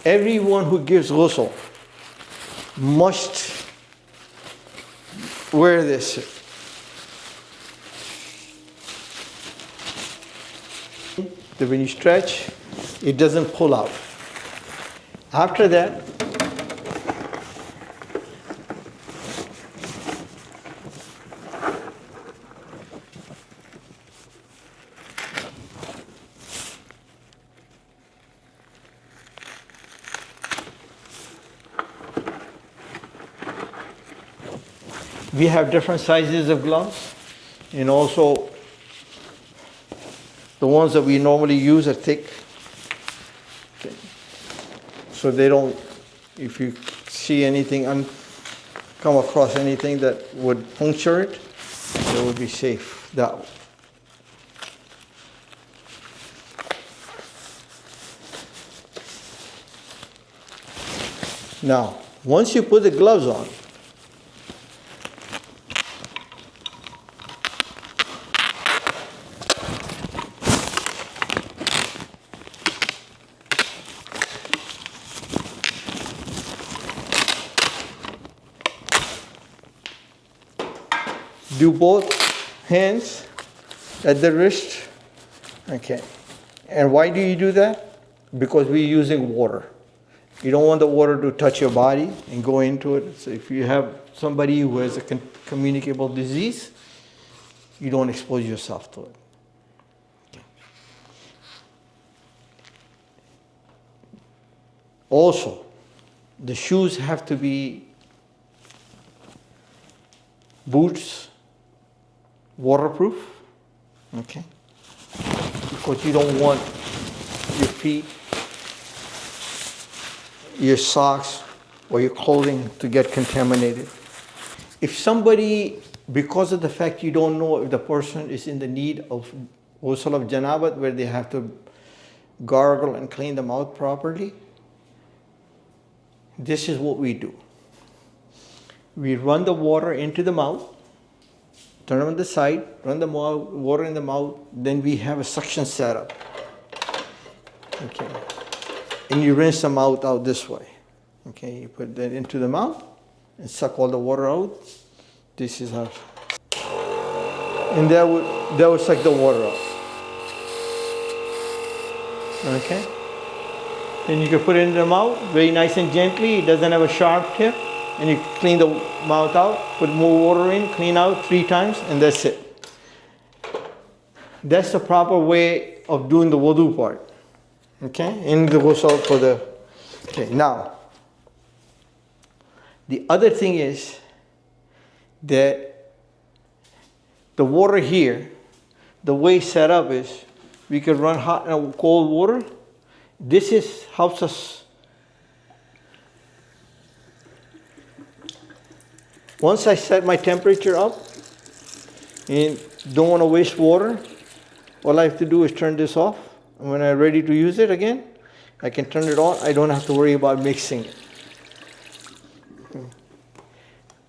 everyone who gives ghusl must wear this. That when you stretch, it doesn't pull out. After that, we have different sizes of gloves, and also the ones that we normally use are thick. Okay. So they don't, if you see anything, come across anything that would puncture it, it would be safe that way. Now, once you put the gloves on, do both hands at the wrist. Okay. And why do you do that? Because we're using water. You don't want the water to touch your body and go into it. So if you have somebody who has a communicable disease, you don't expose yourself to it. Okay. Also, the shoes have to be boots, waterproof, okay? Because you don't want your feet, your socks, or your clothing to get contaminated. If somebody, because of the fact you don't know if the person is in the need of ghusl of janabat, where they have to gargle and clean them out properly, this is what we do. We run the water into the mouth, turn on the side, run the water in the mouth, then we have a suction setup. Okay. And you rinse the mouth out this way. Okay, you put that into the mouth and suck all the water out. This is how. And that would suck the water out. Okay. Then you can put it in the mouth very nice and gently. It doesn't have a sharp tip. And you clean the mouth out, put more water in, clean out 3 times, and that's it. That's the proper way of doing the wudu part. Okay? In the ghusl for the... Okay, now, the other thing is that the water here, the way it's set up is, we can run hot and cold water. This helps us. Once I set my temperature up and don't want to waste water, all I have to do is turn this off. And when I'm ready to use it again, I can turn it on. I don't have to worry about mixing it.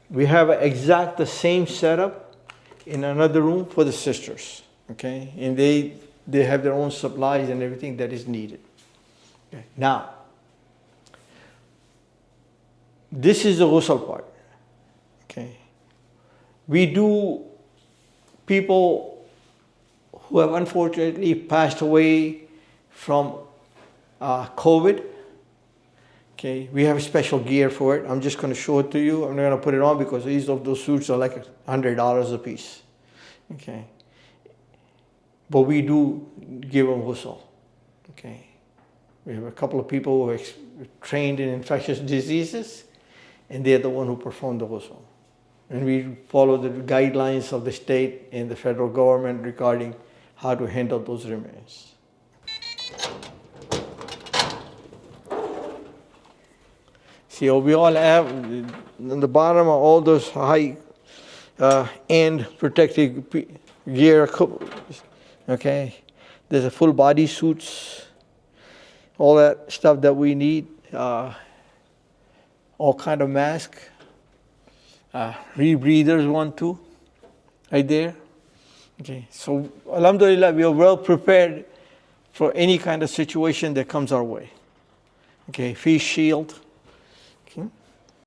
We have the same setup in another room for the sisters. Okay? And they have their own supplies and everything that is needed. Okay. Now, this is the ghusl part. Okay. We do people who have unfortunately passed away from COVID. Okay, we have special gear for it. I'm just going to show it to you. I'm not going to put it on because these of those suits are like $100 a piece. Okay, but we do give them ghusl. Okay, we have a couple of people who are trained in infectious diseases, and they're the one who perform the ghusl. And we follow the guidelines of the state and the federal government regarding how to handle those remains. See, we all have, on the bottom are all those high end protective gear. Okay, there's a full body suits, all that stuff that we need, all kind of mask. Rebreathers, 1, 2, right there. Okay, so Alhamdulillah, we are well prepared for any kind of situation that comes our way. Okay, face shield.